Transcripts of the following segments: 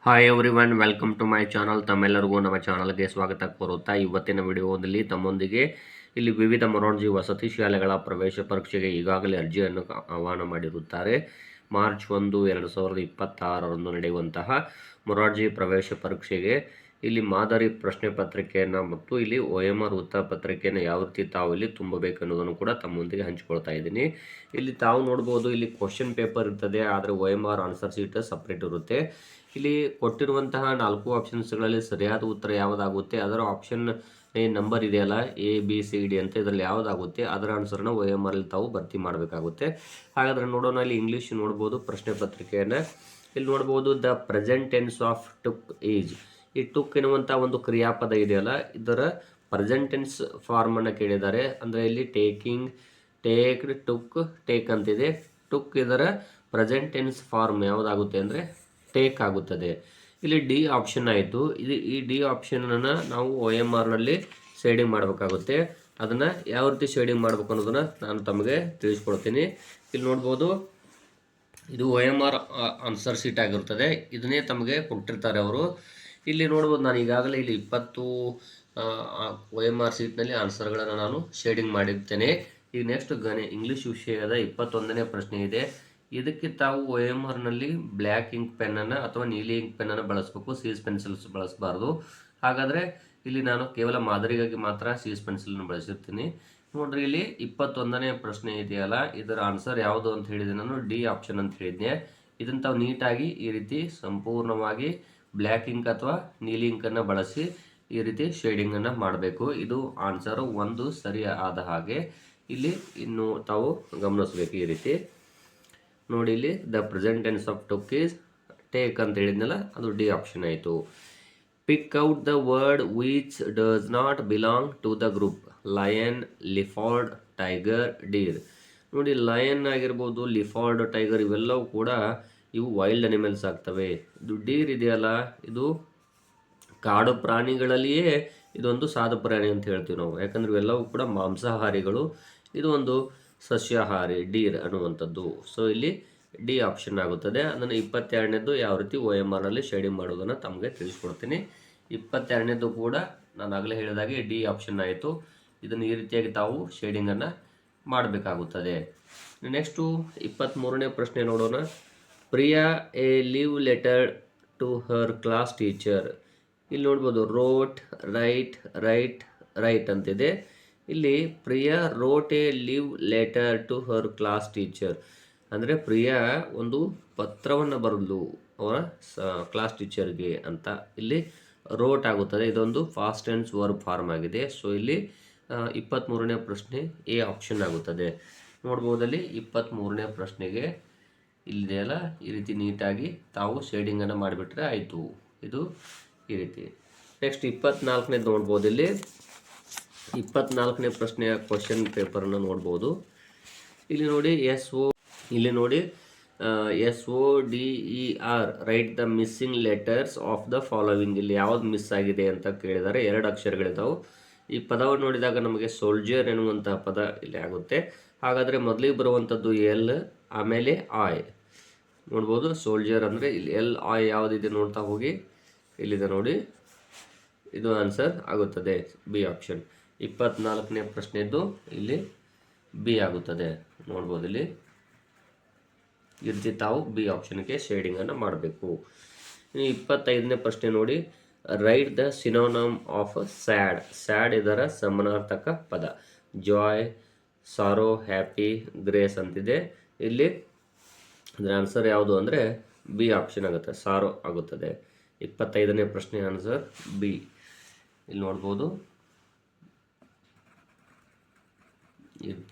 Hi everyone, welcome to my channel. ತಮ್ಮೆಲ್ಲರಿಗೂ ನಮ್ಮ ಚಾನಲ್ಗೆ ಸ್ವಾಗತ ಕೋರುತ್ತಾ ಇವತ್ತಿನ ವಿಡಿಯೋದಲ್ಲಿ ತಮ್ಮೊಂದಿಗೆ ಇಲ್ಲಿ ವಿವಿಧ ಮೊರಾರ್ಜಿ ವಸತಿ ಶಾಲೆಗಳ ಪ್ರವೇಶ ಪರೀಕ್ಷೆಗೆ ಈಗಾಗಲೇ ಅರ್ಜಿಯನ್ನು ಆಹ್ವಾನ ಮಾಡಿರುತ್ತಾರೆ. ಮಾರ್ಚ್ 1, 2026ರಂದು ನಡೆಯುವಂತಹ ಮೊರಾರ್ಜಿ ಪ್ರವೇಶ ಪರೀಕ್ಷೆಗೆ ಇಲ್ಲಿ ಮಾದರಿ ಪ್ರಶ್ನೆ ಪತ್ರಿಕೆಯನ್ನು ಮತ್ತು ಇಲ್ಲಿ OMR ಉತ್ತರ ಪತ್ರಿಕೆಯನ್ನು ಯಾವ ರೀತಿ ತಾವು ಇಲ್ಲಿ ತುಂಬಬೇಕು ಅನ್ನೋದನ್ನು ಕೂಡ ತಮ್ಮೊಂದಿಗೆ ಹಂಚಿಕೊಳ್ತಾ ಇದ್ದೀನಿ. ಇಲ್ಲಿ ತಾವು ನೋಡ್ಬೋದು, ಇಲ್ಲಿ ಕ್ವಶನ್ ಪೇಪರ್ ಇರ್ತದೆ, ಆದರೆ OMR ಆನ್ಸರ್ ಶೀಟ್ ಸಪ್ರೇಟ್ ಇರುತ್ತೆ. ಇಲ್ಲಿ ಕೊಟ್ಟಿರುವಂತಹ 4 ಆಪ್ಷನ್ಸ್ಗಳಲ್ಲಿ ಸರಿಯಾದ ಉತ್ತರ ಯಾವುದಾಗುತ್ತೆ, ಅದರ ಆಪ್ಷನ್ ನಂಬರ್ ಇದೆಯಲ್ಲ ABCD ಅಂತ, ಇದರಲ್ಲಿ ಯಾವುದಾಗುತ್ತೆ ಅದರ ಆನ್ಸರ್ನ OMR ಅಲ್ಲಿ ತಾವು ಭರ್ತಿ ಮಾಡಬೇಕಾಗುತ್ತೆ. ಹಾಗಾದರೆ ನೋಡೋಣ. ಇಲ್ಲಿ ಇಂಗ್ಲೀಷ್ ನೋಡ್ಬೋದು ಪ್ರಶ್ನೆ ಪತ್ರಿಕೆಯನ್ನು. ಇಲ್ಲಿ ನೋಡ್ಬೋದು, the present tense of took is. ಈ ಟುಕ್ ಎನ್ನುವಂಥ ಒಂದು ಕ್ರಿಯಾಪದ ಇದೆಯಲ್ಲ, ಇದರ ಪ್ರೆಸೆಂಟ್ ಟೆನ್ಸ್ ಫಾರ್ಮನ್ನು ಕೇಳಿದ್ದಾರೆ. ಅಂದರೆ ಇಲ್ಲಿ ಟೇಕಿಂಗ್, ಟೇಕ್ಡ್, ಟುಕ್, ಟೇಕ್ ಅಂತಿದೆ. ಟುಕ್ ಇದರ ಪ್ರೆಸೆಂಟ್ ಟೆನ್ಸ್ ಫಾರ್ಮ್ ಯಾವುದಾಗುತ್ತೆ ಅಂದರೆ ಟೇಕ್ ಆಗುತ್ತದೆ. ಇಲ್ಲಿ ಡಿ ಆಪ್ಷನ್ ಆಯಿತು. ಈ ಡಿ ಆಪ್ಷನನ್ನು ನಾವು OMRನಲ್ಲಿ ಶೇಡಿಂಗ್ ಮಾಡಬೇಕಾಗುತ್ತೆ. ಅದನ್ನು ಯಾವ ರೀತಿ ಶೇಡಿಂಗ್ ಮಾಡಬೇಕು ಅನ್ನೋದನ್ನು ನಾನು ತಮಗೆ ತಿಳಿಸ್ಕೊಡ್ತೀನಿ. ಇಲ್ಲಿ ನೋಡ್ಬೋದು, ಇದು OMR ಆನ್ಸರ್ ಶೀಟ್ ಆಗಿರ್ತದೆ. ಇದನ್ನೇ ತಮಗೆ ಕೊಟ್ಟಿರ್ತಾರೆ ಅವರು. ಇಲ್ಲಿ ನೋಡ್ಬೋದು, ನಾನು ಈಗಾಗಲೇ ಇಲ್ಲಿ 20 OMR ಶೀಟ್ನಲ್ಲಿ ಆನ್ಸರ್ಗಳನ್ನು ನಾನು ಶೇಡಿಂಗ್ ಮಾಡಿರ್ತೇನೆ. ಈಗ ನೆಕ್ಸ್ಟ್ ಇಂಗ್ಲೀಷ್ ವಿಷಯದ 21ನೇ ಪ್ರಶ್ನೆ ಇದೆ. ಇದಕ್ಕೆ ತಾವು OMRನಲ್ಲಿ ಬ್ಲ್ಯಾಕ್ ಇಂಕ್ ಪೆನ್ನನ್ನು ಅಥವಾ ನೀಲಿ ಇಂಕ್ ಪೆನ್ನನ್ನು ಬಳಸಬೇಕು, ಸೀಸ್ ಪೆನ್ಸಿಲ್ಸ್ ಬಳಸಬಾರ್ದು. ಹಾಗಾದರೆ ಇಲ್ಲಿ ನಾನು ಕೇವಲ ಮಾದರಿಗಾಗಿ ಮಾತ್ರ ಸೀಸ್ ಪೆನ್ಸಿಲನ್ನು ಬಳಸಿರ್ತೀನಿ. ನೋಡ್ರಿ, ಇಲ್ಲಿ 21ನೇ ಪ್ರಶ್ನೆ ಇದೆಯಲ್ಲ, ಇದರ ಆನ್ಸರ್ ಯಾವುದು ಅಂತ ಹೇಳಿದೆ ನಾನು, ಡಿ ಆಪ್ಷನ್ ಅಂತ ಹೇಳಿದ್ದೆ. ಇದನ್ನು ತಾವು ನೀಟಾಗಿ ಈ ರೀತಿ ಸಂಪೂರ್ಣವಾಗಿ ಬ್ಲ್ಯಾಕ್ ಇಂಕ್ ಅಥವಾ ನೀಲಿ ಇಂಕನ್ನು ಬಳಸಿ ಈ ರೀತಿ ಶೇಡಿಂಗನ್ನು ಮಾಡಬೇಕು. ಇದು ಆನ್ಸರು ಒಂದು ಸರಿ ಆದ ಹಾಗೆ ಇಲ್ಲಿ ಇನ್ನು ತಾವು ಗಮನಿಸಬೇಕು. ಈ ರೀತಿ ನೋಡಿ, ಇಲ್ಲಿ the present tense of took is take ಅಂತ ಹೇಳಿದ್ನಲ್ಲ, ಅದು ಡಿ ಆಪ್ಷನ್ ಆಯಿತು. Pick out the word which does not belong to the group. Lion, leopard, tiger, deer. ನೋಡಿ, ಲಯನ್ ಆಗಿರ್ಬೋದು, ಲಿಫಾರ್ಡ್, ಟೈಗರ್ ಇವೆಲ್ಲವೂ ಕೂಡ ಇವು ವೈಲ್ಡ್ ಅನಿಮಲ್ಸ್ ಆಗ್ತವೆ. ಇದು ಡೀರ್ ಇದೆಯಲ್ಲ, ಇದು ಕಾಡು ಪ್ರಾಣಿಗಳಲ್ಲಿಯೇ ಇದೊಂದು ಸಾಧು ಪ್ರಾಣಿ ಅಂತ ಹೇಳ್ತೀವಿ ನಾವು, ಯಾಕಂದ್ರೆ ಇವೆಲ್ಲವೂ ಕೂಡ ಮಾಂಸಾಹಾರಿಗಳು. ಇದು ಒಂದು ಸಸ್ಯಾಹಾರಿ ಡೀರ್ ಅನ್ನುವಂಥದ್ದು. ಸೊ ಇಲ್ಲಿ ಡಿ ಆಪ್ಷನ್ ಆಗುತ್ತದೆ. ಅದನ್ನು 22ನೇದು ಯಾವ ರೀತಿ OMRನಲ್ಲಿ ಶೇಡಿಂಗ್ ಮಾಡೋದನ್ನು ತಮಗೆ ತಿಳಿಸ್ಕೊಡ್ತೀನಿ. 22ನೇದು ಕೂಡ ನಾನು ಆಗಲೇ ಹೇಳಿದಾಗೆ ಡಿ ಆಪ್ಷನ್ ಆಯಿತು. ಇದನ್ನು ಈ ರೀತಿಯಾಗಿ ತಾವು ಶೇಡಿಂಗನ್ನು ಮಾಡಬೇಕಾಗುತ್ತದೆ. ನೆಕ್ಸ್ಟು 23ನೇ ಪ್ರಶ್ನೆ ನೋಡೋಣ. Priya a leave letter to her class teacher. ಇಲ್ಲಿ ನೋಡ್ಬೋದು, ರೋಟ್, ರೈಟ್, ರೈಟ್, ರೈಟ್ ಅಂತಿದೆ. ಇಲ್ಲಿ Priya wrote a leave letter to her class teacher ಅಂದರೆ ಪ್ರಿಯಾ ಒಂದು ಪತ್ರವನ್ನು ಬರೆದು ಅವರ ಕ್ಲಾಸ್ ಟೀಚರ್ಗೆ ಅಂತ ಇಲ್ಲಿ ರೋಟ್ ಆಗುತ್ತದೆ. ಇದೊಂದು ಫಾಸ್ಟ್ ಟೆನ್ಸ್ ವರ್ಬ್ ಫಾರ್ಮ್ ಆಗಿದೆ. ಸೊ ಇಲ್ಲಿ 23ನೇ ಪ್ರಶ್ನೆ ಎ ಆಪ್ಷನ್ ಆಗುತ್ತದೆ. ನೋಡ್ಬೋದಲ್ಲಿ 23ನೇ ಪ್ರಶ್ನೆಗೆ ಇಲ್ಲಿದೆಯಲ್ಲ, ಈ ರೀತಿ ನೀಟಾಗಿ ತಾವು ಶೇಡಿಂಗನ್ನು ಮಾಡಿಬಿಟ್ರೆ ಆಯಿತು. ಇದು ಈ ರೀತಿ. ನೆಕ್ಸ್ಟ್ 24ನೇದು ನೋಡ್ಬೋದು. ಇಲ್ಲಿ 24ನೇ ಪ್ರಶ್ನೆಯ ಕ್ವಶನ್ ಪೇಪರನ್ನು ನೋಡ್ಬೋದು. ಇಲ್ಲಿ ನೋಡಿ, SODER right the missing letters of the following. ಇಲ್ಲಿ ಯಾವ್ದು ಮಿಸ್ ಆಗಿದೆ ಅಂತ ಕೇಳಿದ್ದಾರೆ. 2 ಅಕ್ಷರಗಳಿದ್ದಾವೆ. ಈ ಪದವನ್ನು ನೋಡಿದಾಗ ನಮಗೆ ಸೋಲ್ಜರ್ ಎನ್ನುವಂತಹ ಪದ ಇಲ್ಲಿ ಆಗುತ್ತೆ. ಹಾಗಾದರೆ ಮೊದಲಿಗೆ ಬರುವಂಥದ್ದು ಎಲ್, ಆಮೇಲೆ ಐ. ನೋಡ್ಬೋದು, ಸೋಲ್ಜರ್ ಅಂದರೆ ಇಲ್ಲಿ LI ಯಾವುದಿದೆ ನೋಡ್ತಾ ಹೋಗಿ, ಇಲ್ಲಿದೆ ನೋಡಿ, ಇದು ಆನ್ಸರ್ ಆಗುತ್ತದೆ ಬಿ ಆಪ್ಷನ್. 24ನೇ ಪ್ರಶ್ನೆದ್ದು ಇಲ್ಲಿ ಬಿ ಆಗುತ್ತದೆ. ನೋಡ್ಬೋದು, ಇಲ್ಲಿ ಈ ರೀತಿ ತಾವು ಬಿ ಆಪ್ಷನ್ಗೆ ಶೇಡಿಂಗನ್ನು ಮಾಡಬೇಕು. 25ನೇ ಪ್ರಶ್ನೆ ನೋಡಿ, write the synonym of sad. Sad ಇದರ ಸಮಾನಾರ್ಥಕ ಪದ. ಜಾಯ್, ಸಾರೋ, ಹ್ಯಾಪಿ, ಗ್ರೇಸ್ ಅಂತಿದೆ. ಇಲ್ಲಿ ಅದರ ಆನ್ಸರ್ ಯಾವುದು ಅಂದರೆ ಬಿ ಆಪ್ಷನ್ ಆಗುತ್ತೆ, ಸಾರೋ ಆಗುತ್ತದೆ. 25ನೇ ಪ್ರಶ್ನೆ ಆನ್ಸರ್ ಬಿ. ಇಲ್ಲಿ ನೋಡ್ಬೋದು,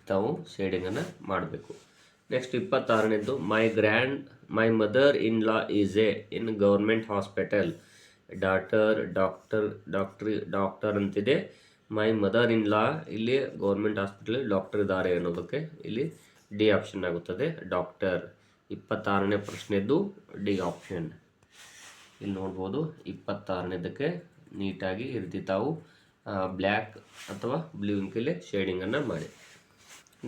ತಾವು ಶೇಡಿಂಗನ್ನು ಮಾಡಬೇಕು. ನೆಕ್ಸ್ಟ್ 26ನೇದು, my mother in law is in government hospital. Doctor ಅಂತಿದೆ. ಮೈ ಮದರ್ ಇನ್ ಲಾ ಇಲ್ಲಿ ಗೌರ್ಮೆಂಟ್ ಹಾಸ್ಪಿಟಲ್ ಡಾಕ್ಟರ್ ಇದ್ದಾರೆ ಅನ್ನೋದಕ್ಕೆ ಇಲ್ಲಿ ಡಿ ಆಪ್ಷನ್ ಆಗುತ್ತದೆ, ಡಾಕ್ಟರ್. 26ನೇ ಪ್ರಶ್ನೆದ್ದು ಡಿ ಆಪ್ಷನ್. ಇಲ್ಲಿ ನೋಡ್ಬೋದು, 26ನೇದಕ್ಕೆ ನೀಟಾಗಿ ಈ ರೀತಿ ತಾವು ಬ್ಲ್ಯಾಕ್ ಅಥವಾ ಬ್ಲೂ ಇಂಕಲ್ಲಿ ಶೇಡಿಂಗನ್ನು ಮಾಡಿ.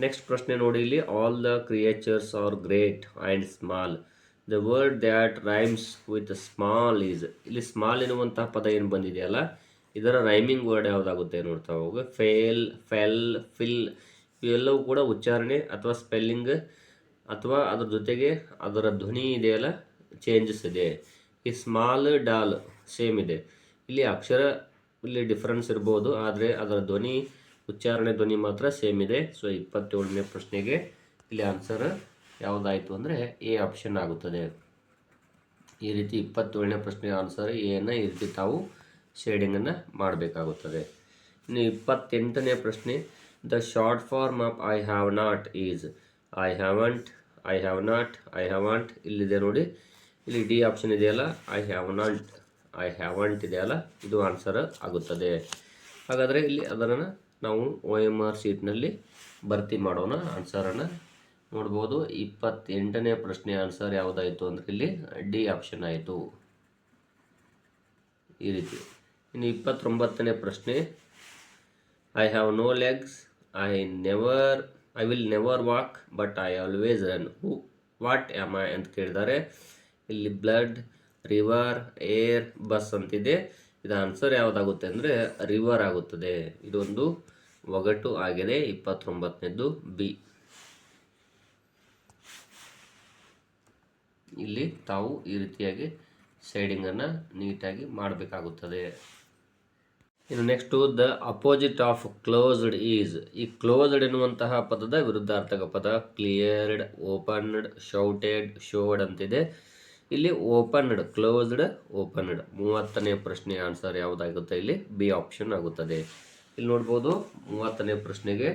ನೆಕ್ಸ್ಟ್ ಪ್ರಶ್ನೆ ನೋಡಿ, ಇಲ್ಲಿ all the creatures R great and small. The word that rhymes with small is. ಇಲ್ಲಿ ಸ್ಮಾಲ್ ಎನ್ನುವಂತಹ ಪದ ಏನು ಬಂದಿದೆಯಲ್ಲ, ಇದರ ರೈಮಿಂಗ್ ವರ್ಡ್ ಯಾವುದಾಗುತ್ತೆ ನೋಡ್ತಾ ಹೋಗಿ. ಫೇಲ್, ಫೆಲ್, ಫಿಲ್ ಇವೆಲ್ಲವೂ ಕೂಡ ಉಚ್ಚಾರಣೆ ಅಥವಾ ಸ್ಪೆಲ್ಲಿಂಗ್ ಅಥವಾ ಅದ್ರ ಜೊತೆಗೆ ಅದರ ಧ್ವನಿ ಇದೆಯಲ್ಲ ಚೇಂಜಸ್ ಇದೆ. ಈ ಸ್ಮಾಲ್ ಡಾಲ್ ಸೇಮ್ ಇದೆ. ಇಲ್ಲಿ ಅಕ್ಷರ ಇಲ್ಲಿ ಡಿಫ್ರೆನ್ಸ್ ಇರ್ಬೋದು, ಆದರೆ ಅದರ ಧ್ವನಿ ಉಚ್ಚಾರಣೆ ಧ್ವನಿ ಮಾತ್ರ ಸೇಮ್ ಇದೆ. ಸೊ 27ನೇ ಪ್ರಶ್ನೆಗೆ ಇಲ್ಲಿ ಆನ್ಸರ್ ಯಾವುದಾಯಿತು ಅಂದರೆ ಎ ಆಪ್ಷನ್ ಆಗುತ್ತದೆ. ಈ ರೀತಿ 27ನೇ ಪ್ರಶ್ನೆ ಆನ್ಸರ್ ಎಯನ್ನು ಈ ರೀತಿ ತಾವು ಶೇಡಿಂಗನ್ನು ಮಾಡಬೇಕಾಗುತ್ತದೆ. ಇನ್ನು 28ನೇ ಪ್ರಶ್ನೆ, the short form of I have not is I haven't, I have not, I haven't. ಇಲ್ಲಿದೆ ನೋಡಿ, ಇಲ್ಲಿ ಡಿ ಆಪ್ಷನ್ ಇದೆಯಲ್ಲ, I have not, I haven't ಇದೆಯಲ್ಲ, ಇದು ಆನ್ಸರ್ ಆಗುತ್ತದೆ. ಹಾಗಾದರೆ ಇಲ್ಲಿ ಅದನ್ನು ನಾವು OMR ಶೀಟ್ನಲ್ಲಿ ಭರ್ತಿ ಮಾಡೋಣ. ಆನ್ಸರನ್ನು ನೋಡ್ಬೋದು. 28ನೇ ಪ್ರಶ್ನೆ ಆನ್ಸರ್ ಯಾವುದಾಯಿತು ಅಂದರೆ ಇಲ್ಲಿ ಡಿ ಆಪ್ಷನ್ ಆಯಿತು. ಈ ರೀತಿ. ಇನ್ನು 29ನೇ ಪ್ರಶ್ನೆ, I have no legs, I will never walk but I always run, what am I ಅಂತ ಕೇಳಿದ್ದಾರೆ. ಇಲ್ಲಿ ಬ್ಲಡ್, ರಿವರ್, ಏರ್, ಬಸ್ ಅಂತಿದೆ. ಇದು ಆನ್ಸರ್ ಯಾವುದಾಗುತ್ತೆ ಅಂದರೆ ರಿವರ್ ಆಗುತ್ತದೆ. ಇದೊಂದು ಒಗಟು ಆಗಿದೆ. 29ನೇದು ಬಿ. ಇಲ್ಲಿ ತಾವು ಈ ರೀತಿಯಾಗಿ ಶೇಡಿಂಗನ್ನು ನೀಟಾಗಿ ಮಾಡಬೇಕಾಗುತ್ತದೆ. ಇನ್ನು next, the opposite of closed is. ಈ ಕ್ಲೋಸ್ಡ್ ಎನ್ನುವಂತಹ ಪದದ ವಿರುದ್ಧಾರ್ಥಕ ಪದ ಕ್ಲಿಯರ್ಡ್, ಓಪನ್ಡ್, ಶೌಟೆಡ್, ಶೋಡ್ ಅಂತಿದೆ. ಇಲ್ಲಿ ಓಪನ್ಡ್, ಕ್ಲೋಸ್ಡ್, ಓಪನ್ಡ್. 30ನೇ ಪ್ರಶ್ನೆ ಆನ್ಸರ್ ಯಾವುದಾಗುತ್ತೆ ಇಲ್ಲಿ ಬಿ ಆಪ್ಷನ್ ಆಗುತ್ತದೆ. ಇಲ್ಲಿ ನೋಡ್ಬೋದು 30ನೇ ಪ್ರಶ್ನೆಗೆ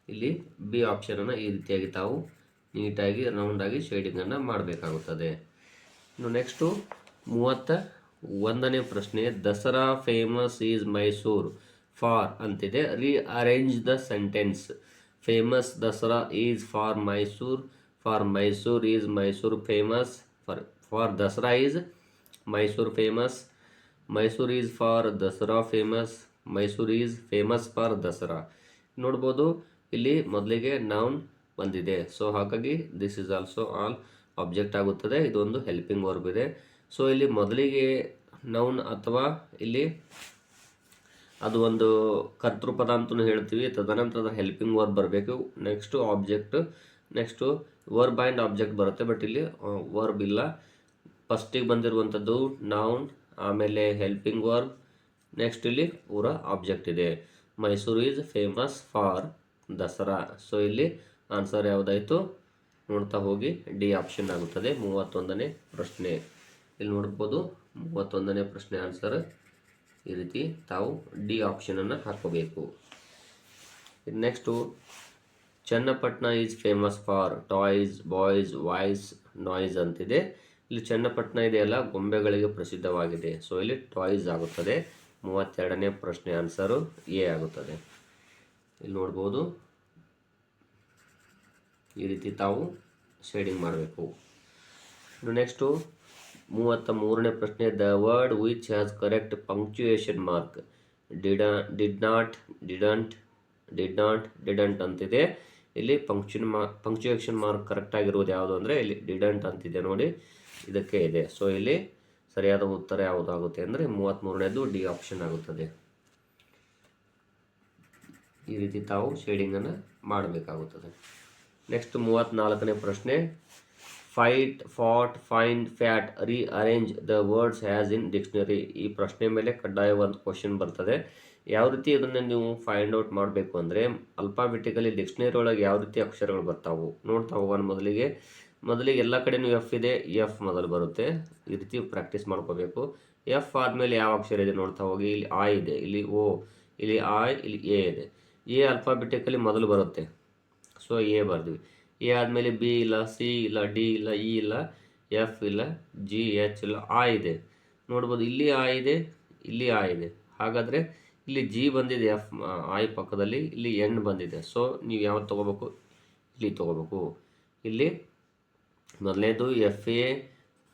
ಇಲ್ಲಿ ಬಿ ಆಪ್ಷನನ್ನು ಈ ರೀತಿಯಾಗಿ ತಾವು ನೀಟಾಗಿ ರೌಂಡಾಗಿ ಶೇಡಿಂಗನ್ನು ಮಾಡಬೇಕಾಗುತ್ತದೆ. ಇನ್ನು ನೆಕ್ಸ್ಟು 31ನೇ ಪ್ರಶ್ನೆ, Dasara famous is Mysuru for ಅಂತಿದೆ. Arrange the sentence. Famous Dasara is for Mysuru is Mysuru famous, for Dasara is Mysuru famous, Mysuru is for Dasara famous, Mysuru is famous for Dasara. ನೋಡ್ಬೋದು ಇಲ್ಲಿ ಮೊದಲಿಗೆ ನೌನ್ ಬಂದಿದೆ. ಸೊ ಹಾಗಾಗಿ this is also all object ಆಗುತ್ತದೆ. ಇದೊಂದು ಹೆಲ್ಪಿಂಗ್ ವರ್ಬ್ ಇದೆ. ಸೊ ಇಲ್ಲಿ ಮೊದಲಿಗೆ ನೌನ್ ಅಥವಾ ಇಲ್ಲಿ ಅದು ಒಂದು ಕರ್ತೃಪದ ಅಂತಲೂ ಹೇಳ್ತೀವಿ. ತದನಂತರ ಹೆಲ್ಪಿಂಗ್ ವರ್ಬ್ ಬರಬೇಕು. Next object, next verb and object ಬರುತ್ತೆ. ಬಟ್ ಇಲ್ಲಿ ವರ್ಬ್ ಇಲ್ಲ. ಫಸ್ಟಿಗೆ ಬಂದಿರುವಂಥದ್ದು ನೌನ್, ಆಮೇಲೆ ಹೆಲ್ಪಿಂಗ್ ವರ್ಬ್, ನೆಕ್ಸ್ಟ್ ಇಲ್ಲಿ ಪೂರ ಆಬ್ಜೆಕ್ಟ್ ಇದೆ. Mysuru is famous for Dasara. So ಇಲ್ಲಿ ಆನ್ಸರ್ ಯಾವುದಾಯಿತು ನೋಡ್ತಾ ಹೋಗಿ ಡಿ ಆಪ್ಷನ್ ಆಗುತ್ತದೆ. 31ನೇ ಪ್ರಶ್ನೆ ಇಲ್ಲಿ ನೋಡ್ಬೋದು. 31ನೇ ಪ್ರಶ್ನೆ ಆನ್ಸರ್ ಈ ರೀತಿ ತಾವು ಡಿ ಆಪ್ಷನನ್ನು ಹಾಕೋಬೇಕು. Next, Channapatna is famous for toys, boys, voice, noise ಅಂತಿದೆ. ಇಲ್ಲಿ ಚನ್ನಪಟ್ಟಣ ಇದೆಯಲ್ಲ ಗೊಂಬೆಗಳಿಗೆ ಪ್ರಸಿದ್ಧವಾಗಿದೆ. ಸೊ ಇಲ್ಲಿ ಟಾಯ್ಸ್ ಆಗುತ್ತದೆ. 32ನೇ ಪ್ರಶ್ನೆ ಆನ್ಸರು ಎ ಆಗುತ್ತದೆ. ಇಲ್ಲಿ ನೋಡ್ಬೋದು ಈ ರೀತಿ ತಾವು ಶೇಡಿಂಗ್ ಮಾಡಬೇಕು. ಇನ್ನು ನೆಕ್ಸ್ಟು 33ನೇ ಪ್ರಶ್ನೆ, the word which has correct punctuation mark did not, didn't ಅಂತಿದೆ. ಇಲ್ಲಿ ಪಂಕ್ಚುಯೇಷನ್ ಮಾರ್ಕ್ ಕರೆಕ್ಟ್ ಆಗಿರುವುದು ಯಾವುದು ಅಂದರೆ ಇಲ್ಲಿ ಡಿಡಂಟ್ ಅಂತಿದೆ ನೋಡಿ, ಇದಕ್ಕೆ ಇದೆ. ಸೊ ಇಲ್ಲಿ ಸರಿಯಾದ ಉತ್ತರ ಯಾವುದಾಗುತ್ತೆ ಅಂದರೆ 33ನೇದು ಡಿ ಆಪ್ಷನ್ ಆಗುತ್ತದೆ. ಈ ರೀತಿ ತಾವು ಶೇಡಿಂಗನ್ನು ಮಾಡಬೇಕಾಗುತ್ತದೆ. ನೆಕ್ಸ್ಟ್ 34ನೇ ಪ್ರಶ್ನೆ, fight, fought, find, fat, arrange the words has in dictionary. ಈ ಪ್ರಶ್ನೆ ಮೇಲೆ ಕಡ್ಡಾಯ ಒಂದು ಕ್ವಶನ್ ಬರ್ತದೆ. ಯಾವ ರೀತಿ ಇದನ್ನು ನೀವು ಫೈಂಡ್ ಔಟ್ ಮಾಡಬೇಕು ಅಂದರೆ ಅಲ್ಫಾಬೆಟಿಕಲಿ ಡಿಕ್ಷನರಿ ಒಳಗೆ ಯಾವ ರೀತಿ ಅಕ್ಷರಗಳು ಬರ್ತಾವು ನೋಡ್ತಾ ಹೋಗೋಣ. ಮೊದಲಿಗೆ ಎಲ್ಲ ಕಡೆನೂ ಎಫ್ ಇದೆ, ಎಫ್ ಮೊದಲು ಬರುತ್ತೆ. ಈ ರೀತಿ ಪ್ರಾಕ್ಟೀಸ್ ಮಾಡ್ಕೋಬೇಕು. ಎಫ್ ಆದಮೇಲೆ ಯಾವ ಅಕ್ಷರ ಇದೆ ನೋಡ್ತಾ ಹೋಗಿ. ಇಲ್ಲಿ ಆ ಇದೆ, ಇಲ್ಲಿ ಓ, ಇಲ್ಲಿ ಐ, ಇಲ್ಲಿ ಎ ಇದೆ. ಎ ಅಲ್ಫಾಬೆಟಿಕಲಿ ಮೊದಲು ಬರುತ್ತೆ. ಸೊ ಎ ಬರ್ದ್ವಿ. ಎ ಆದಮೇಲೆ ಬಿ ಇಲ್ಲ, ಸಿ ಇಲ್ಲ, ಡಿ ಇಲ್ಲ, ಇ ಇಲ್ಲ, ಎಫ್ ಇಲ್ಲ, ಜಿ, ಎಚ್ ಇಲ್ಲ, ಆ ಇದೆ. ನೋಡ್ಬೋದು ಇಲ್ಲಿ ಆ ಇದೆ, ಇಲ್ಲಿ ಆ ಇದೆ. ಹಾಗಾದರೆ ಇಲ್ಲಿ ಜಿ ಬಂದಿದೆ ಎಫ್ ಐ ಪಕ್ಕದಲ್ಲಿ, ಇಲ್ಲಿ ಎನ್ ಬಂದಿದೆ. ಸೊ ನೀವು ಯಾವ್ದು ತೊಗೋಬೇಕು, ಇಲ್ಲಿ ತೊಗೋಬೇಕು. ಇಲ್ಲಿ ಮೊದಲನೇದು ಎಫ್ ಎ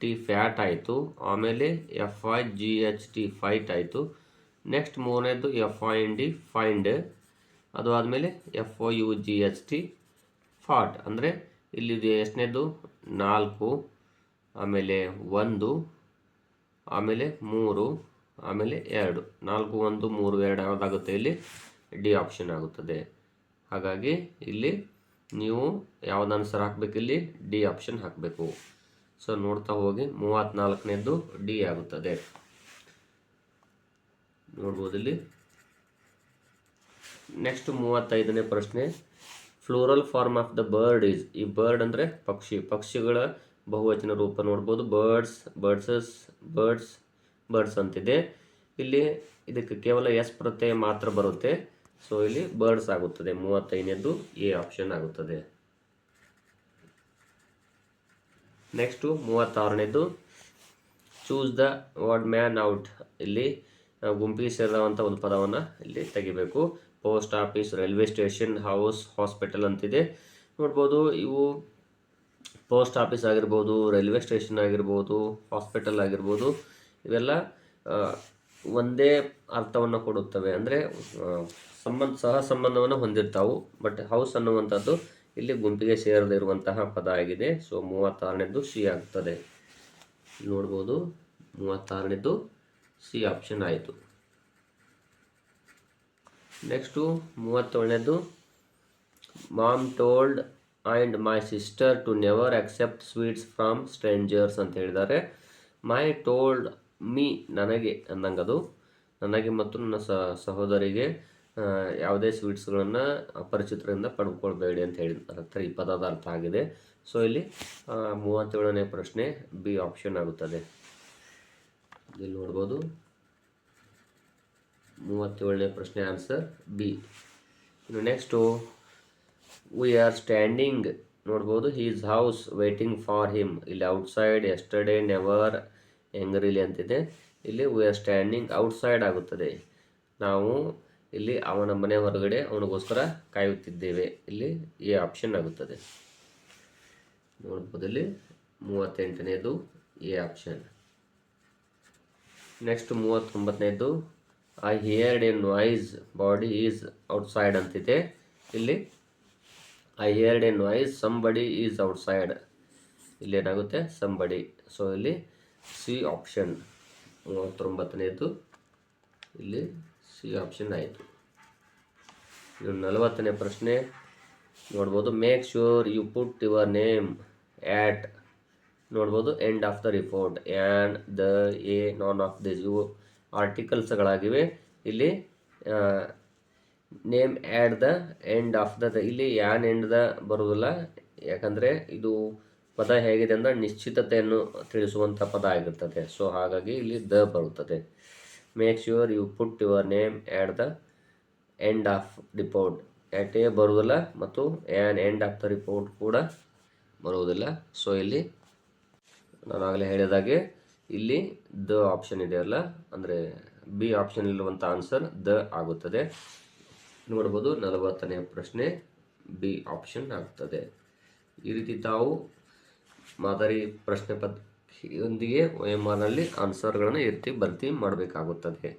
ಟಿ ಫ್ಯಾಟ್ ಆಯಿತು, ಆಮೇಲೆ F I G H T fight ಆಯಿತು. ನೆಕ್ಸ್ಟ್ ಮೂರನೇದು F I N D find, ಅದು ಆದಮೇಲೆ F O U G H T fought. ಅಂದರೆ ಇಲ್ಲಿ ಎಷ್ಟನೇದು 4, ಆಮೇಲೆ 1, ಆಮೇಲೆ 3, ಆಮೇಲೆ 2, 4 1 3 2 ಯಾವುದಾಗುತ್ತೆ ಇಲ್ಲಿ ಡಿ ಆಪ್ಷನ್ ಆಗುತ್ತದೆ. ಹಾಗಾಗಿ ಇಲ್ಲಿ ನೀವು ಯಾವ್ದು ಆನ್ಸರ್ ಹಾಕಬೇಕು, ಇಲ್ಲಿ ಡಿ ಆಪ್ಷನ್ ಹಾಕಬೇಕು. ಸೊ ನೋಡ್ತಾ ಹೋಗಿ 34ನೇದು ಡಿ ಆಗುತ್ತದೆ. ನೋಡ್ಬೋದು ಇಲ್ಲಿ. ನೆಕ್ಸ್ಟ್ 35ನೇ ಪ್ರಶ್ನೆ, plural form of the bird is. ಈ ಬರ್ಡ್ ಅಂದರೆ ಪಕ್ಷಿಗಳ ಬಹುವಚನ ರೂಪ ನೋಡ್ಬೋದು. ಬರ್ಡ್ಸ್ ಅಂತಿದೆ. ಇಲ್ಲಿ ಇದಕ್ಕೆ ಕೇವಲ ಎಸ್ ಪ್ರತ್ಯಯ ಮಾತ್ರ ಬರುತ್ತೆ. ಸೊ ಇಲ್ಲಿ ಬರ್ಡ್ಸ್ ಆಗುತ್ತದೆ. 35ನೇದು ಎ ಆಪ್ಷನ್ ಆಗುತ್ತದೆ. ನೆಕ್ಸ್ಟು 36ನೇದು, choose the word man out. ಇಲ್ಲಿ ಗುಂಪಿಗೆ ಸೇರಿದಂಥ ಒಂದು ಪದವನ್ನು ಇಲ್ಲಿ ತೆಗಿಬೇಕು. Post office, railway station, house, hospital ಅಂತಿದೆ. ನೋಡ್ಬೋದು ಇವು ಪೋಸ್ಟ್ ಆಫೀಸ್ ಆಗಿರ್ಬೋದು, ರೈಲ್ವೆ ಸ್ಟೇಷನ್ ಆಗಿರ್ಬೋದು, ಹಾಸ್ಪಿಟಲ್ ಆಗಿರ್ಬೋದು, ಇವೆಲ್ಲ ಒಂದೇ ಅರ್ಥವನ್ನು ಕೊಡುತ್ತವೆ. ಅಂದರೆ ಸಹ ಸಂಬಂಧವನ್ನು ಹೊಂದಿರ್ತಾವು. ಬಟ್ ಹೌಸ್ ಅನ್ನುವಂಥದ್ದು ಇಲ್ಲಿ ಗುಂಪಿಗೆ ಸೇರದೇ ಇರುವಂತಹ ಪದ ಆಗಿದೆ. ಸೊ 36ನೇದು ಸಿ ಆಗ್ತದೆ. ನೋಡ್ಬೋದು 36ನೇದು ಸಿ ಆಪ್ಷನ್ ಆಯಿತು. ನೆಕ್ಸ್ಟು 37ನೇದು, mom told and my sister to never accept sweets from strangers ಅಂತ ಹೇಳಿದ್ದಾರೆ. ಮೈ ಟೋಲ್ಡ್ ಮೀ, ನನಗೆ ಅಂದಂಗದು, ನನಗೆ ಮತ್ತು ನನ್ನ ಸಹೋದರಿಗೆ ಯಾವುದೇ ಸ್ವೀಟ್ಸ್ಗಳನ್ನು ಅಪರಿಚಿತರಿಂದ ಪಡ್ಕೊಳ್ಬೇಡಿ ಅಂತ ಹೇಳಿರ್ತಾರೆ. ಈ ಪದದ ಅರ್ಥ ಆಗಿದೆ. ಸೊ ಇಲ್ಲಿ 37ನೇ ಪ್ರಶ್ನೆ ಬಿ ಆಪ್ಷನ್ ಆಗುತ್ತದೆ. ಇಲ್ಲಿ ನೋಡ್ಬೋದು 37ನೇ ಪ್ರಶ್ನೆ ಆನ್ಸರ್ ಬಿ. ಇನ್ನು ನೆಕ್ಸ್ಟು, ವಿ ಆರ್ ಸ್ಟ್ಯಾಂಡಿಂಗ್. ನೋಡ್ಬೋದು he's house waiting for him. ಇಲ್ಲಿ ಔಟ್ಸೈಡ್, ಎಸ್ಟರ್ಡೇ, ನೆವರ್, ಎಂಗ್ರಿಲಿ ಅಂತಿದೆ. ಇಲ್ಲಿ ವಿ ಆರ್ ಸ್ಟ್ಯಾಂಡಿಂಗ್ ಔಟ್ಸೈಡ್ ಆಗುತ್ತದೆ. ನಾವು ಇಲ್ಲಿ ಅವನ ಮನೆ ಹೊರಗಡೆ ಅವನಿಗೋಸ್ಕರ ಕಾಯುತ್ತಿದ್ದೇವೆ. ಇಲ್ಲಿ ಎ ಆಪ್ಷನ್ ಆಗುತ್ತದೆ. ನೋಡ್ಬೋದು ಇಲ್ಲಿ 38ನೇದು ಎ ಆಪ್ಷನ್. ನೆಕ್ಸ್ಟ್ 39ನೇದು, I heard a noise, body is outside ಅಂತಿದೆ. ಇಲ್ಲಿ I heard a noise, somebody is outside. ಇಲ್ಲಿ ಏನಾಗುತ್ತೆ ಸಂಬಡಿ. ಸೊ ಇಲ್ಲಿ ಸಿ ಆಪ್ಷನ್ 39ನೇದು ಇಲ್ಲಿ ಸಿ ಆಪ್ಷನ್ ಆಯಿತು. ಇನ್ನು 40ನೇ ಪ್ರಶ್ನೆ ನೋಡ್ಬೋದು, make sure you put your name at. ನೋಡ್ಬೋದು end of the report. And, the, a, none of this ಇವು ಆರ್ಟಿಕಲ್ಸ್ಗಳಾಗಿವೆ. ಇಲ್ಲಿ name at the end of the, ಇಲ್ಲಿ ಯಾನ್ ಎಂಡ್ ದ ಬರುವುದಿಲ್ಲ. ಯಾಕಂದರೆ ಇದು ಪದ ಹೇಗಿದೆ ಅಂದರೆ ನಿಶ್ಚಿತತೆಯನ್ನು ತಿಳಿಸುವಂಥ ಪದ ಆಗಿರ್ತದೆ. ಸೊ ಹಾಗಾಗಿ ಇಲ್ಲಿ ದ ಬರುತ್ತದೆ. Make sure you put your name at the end of report. At a ಬರುವುದಿಲ್ಲ ಮತ್ತು an end of the report ಕೂಡ ಬರುವುದಿಲ್ಲ. ಸೊ ಇಲ್ಲಿ ನಾನು ಆಗಲೇ ಹೇಳಿದಾಗೆ ಇಲ್ಲಿ ದ ಆಪ್ಷನ್ ಇದೆಯಲ್ಲ, ಅಂದರೆ ಬಿ ಆಪ್ಷನ್ ಇರುವಂಥ ಆನ್ಸರ್ ದ ಆಗುತ್ತದೆ. ನೋಡ್ಬೋದು 40ನೇ ಪ್ರಶ್ನೆ ಬಿ ಆಪ್ಷನ್ ಆಗ್ತದೆ. ಈ ರೀತಿ ತಾವು ಮಾದರಿ ಪ್ರಶ್ನೆ ಪತ್ರಿಕೆಯೊಂದಿಗೆ OMR ನಲ್ಲಿ ಆನ್ಸರ್ಗಳನ್ನು ಭರ್ತಿ ಮಾಡಬೇಕಾಗುತ್ತದೆ.